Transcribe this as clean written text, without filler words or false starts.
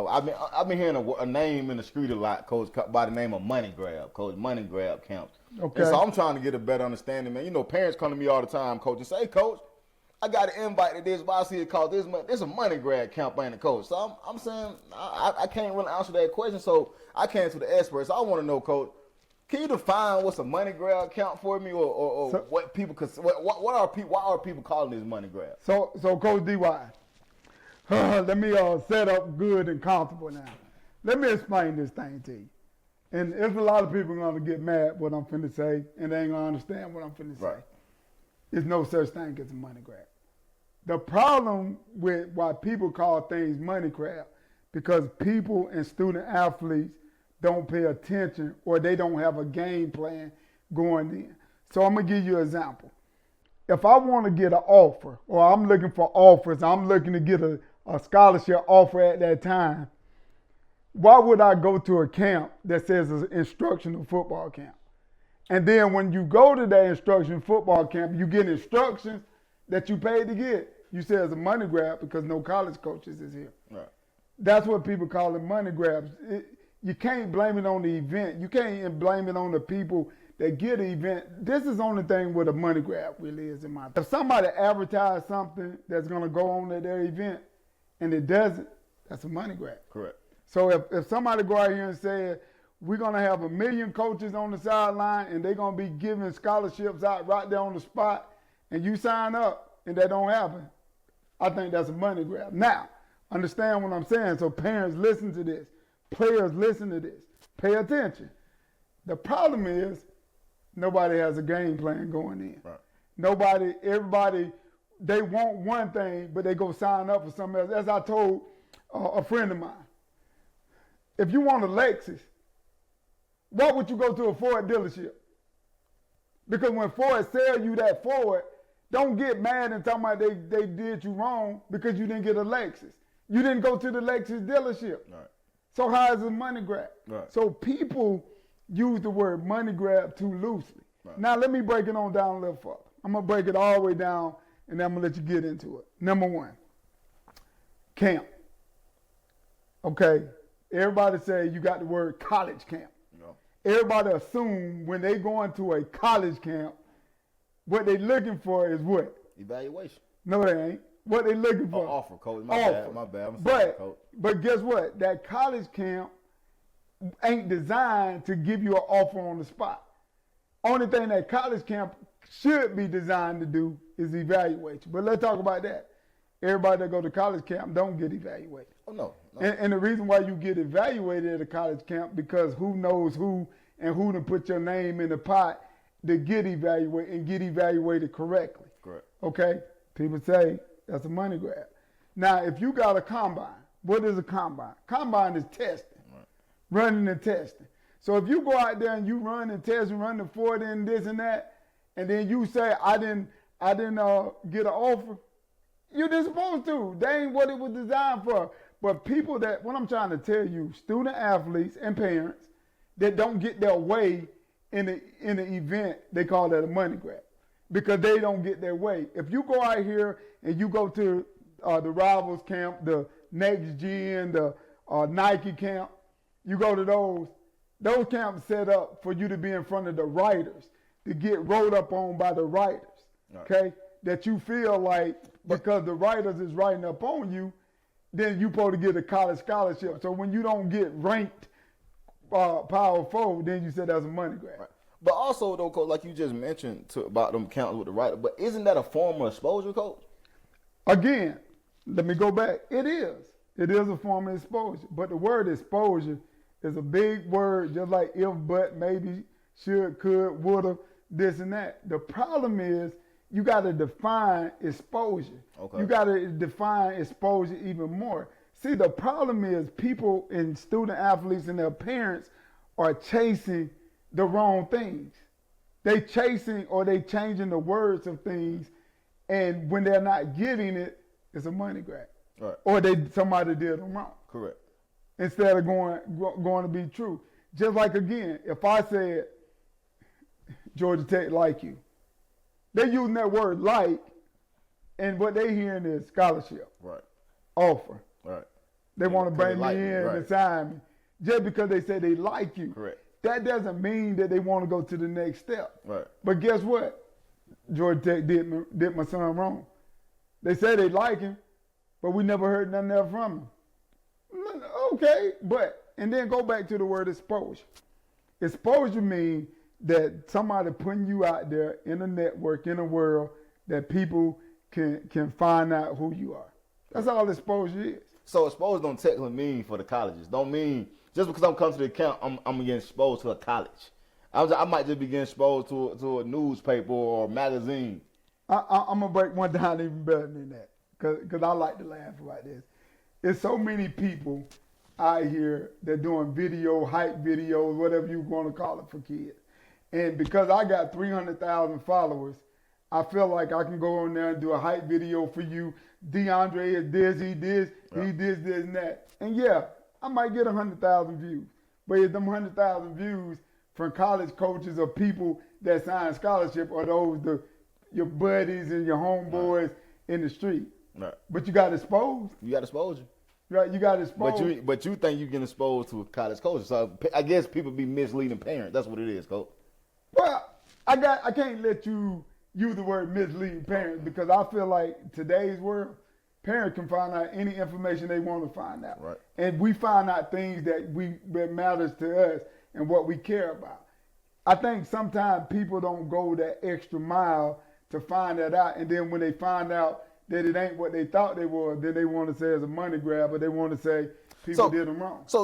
I've been hearing a name in the street a lot, Coach, by the name of Money Grab, Coach. Money Grab camps. Okay. And so I'm trying to get a better understanding, man. You know, parents come to me all the time, Coach, and say, "Hey, Coach, I got an invite to this, but I see it called this. This a Money Grab camp, ain't it, Coach?" So I'm saying I can't really answer that question. So I came to the experts. I want to know, Coach, can you define what's a money grab count for me, or so, what people? What are people? Why are people calling this money grab? So Coach DY, let me set up good and comfortable now. Let me explain this thing to you. And there's a lot of people gonna get mad what I'm finna say, and they ain't gonna understand what I'm finna say. Right. There's no such thing as a money grab. The problem with why people call things money grab, because people and student athletes don't pay attention, or they don't have a game plan going in. So I'm gonna give you an example. If I want to get an offer, or I'm looking for offers, I'm looking to get a scholarship offer at that time, why would I go to a camp that says it's an instructional football camp? And then when you go to that instructional football camp, you get instructions that you paid to get. You say it's a money grab because no college coaches is here. Right. That's what people call it, money grabs. You can't blame it on the event. You can't blame it on the people that get the event. This is the only thing what a money grab really is in my opinion. If somebody advertises something that's going to go on at their event and it doesn't, that's a money grab. Correct. So if somebody go out here and say, we're going to have 1 million coaches on the sideline and they're going to be giving scholarships out right there on the spot, and you sign up and that don't happen, I think that's a money grab. Now, understand what I'm saying. So parents, listen to this. Players, listen to this. Pay attention. The problem is nobody has a game plan going in. Right. Everybody, they want one thing, but they go sign up for something else. As I told a friend of mine, if you want a Lexus, why would you go to a Ford dealership? Because when Ford sell you that Ford, don't get mad and talk about they did you wrong because you didn't get a Lexus. You didn't go to the Lexus dealership. Right. So how is it money grab? Right. So people use the word money grab too loosely. Right. Now let me break it on down a little further. I'm going to break it all the way down, and then I'm going to let you get into it. Number one, camp. Okay, everybody say you got the word college camp. No. Everybody assume when they go into a college camp, what they looking for is what? Evaluation. No, they ain't. What they looking for? Offer, Coach. My bad. I'm sorry, Coach. But guess what? That college camp ain't designed to give you an offer on the spot. Only thing that college camp should be designed to do is evaluate you. But let's talk about that. Everybody that go to college camp don't get evaluated. Oh, no. And the reason why you get evaluated at a college camp, because who knows who and who to put your name in the pot to get evaluated and get evaluated correctly. Correct. Okay? People say that's a money grab. Now, if you got a combine, what is a combine? Combine is testing, right. Running and testing. So if you go out there and you run and test and run the 40 and this and that, and then you say, I didn't get an offer, you didn't supposed to. That ain't what it was designed for. But people that, what I'm trying to tell you, student athletes and parents that don't get their way in the event, they call that a money grab because they don't get their way. If you go out here and you go to the Rivals camp, the Next Gen, the Nike camp, you go to those camps set up for you to be in front of the writers, to get rolled up on by the writers, right. Okay? That you feel like because the writers is writing up on you, then you supposed to get a college scholarship. So when you don't get ranked Power 4, then you said that's a money grab. Right. But also, though, Coach, like you just mentioned about them counts with the writer, but isn't that a form of exposure, Coach? Again, let me go back. It is. It is a form of exposure. But the word exposure is a big word, just like if, but, maybe, should, could, woulda, this and that. The problem is you got to define exposure. Okay. You got to define exposure even more. See, the problem is people and student athletes and their parents are chasing the wrong things. They chasing or they changing the words of things, and when they're not getting it, it's a money grab. Right. Or somebody did them wrong. Correct. Instead of going to be true. Just like, again, if I said Georgia Tech like you, they're using that word like, and what they hearing is scholarship, right, offer. right. They want to bring me like in you, and right. sign me just because they say they like you. Correct. That doesn't mean that they want to go to the next step. Right. But guess what? Georgia Tech did my son wrong. They say they like him, but we never heard nothing else from him. Okay, and then go back to the word exposure. Exposure means that somebody putting you out there in a network, in a world that people can find out who you are. That's all exposure is. So exposed don't technically mean for the colleges. Don't mean just because I'm coming to the account, I'm getting exposed to a college. I might just be getting exposed to a newspaper or magazine. I'm gonna break one down even better than that, cause I like to laugh about this. There's so many people out here that doing hype videos, whatever you want to call it for kids. And because I got 300,000 followers, I feel like I can go on there and do a hype video for you. DeAndre is this, he this, and that. And yeah, I might get 100,000 views. But if them 100,000 views from college coaches or people that sign scholarship or your buddies and your homeboys in the street. Right. But you got exposed. You got exposure. Right, you got exposed. But you think you get exposed to a college coach. So I guess people be misleading parents. That's what it is, coach. Well, I can't let you use the word misleading parents because I feel like today's world, parents can find out any information they want to find out. Right. And we find out things that matters to us and what we care about. I think sometimes people don't go that extra mile to find that out. And then when they find out that it ain't what they thought they were, then they want to say it's a money grab, or they want to say people did them wrong. So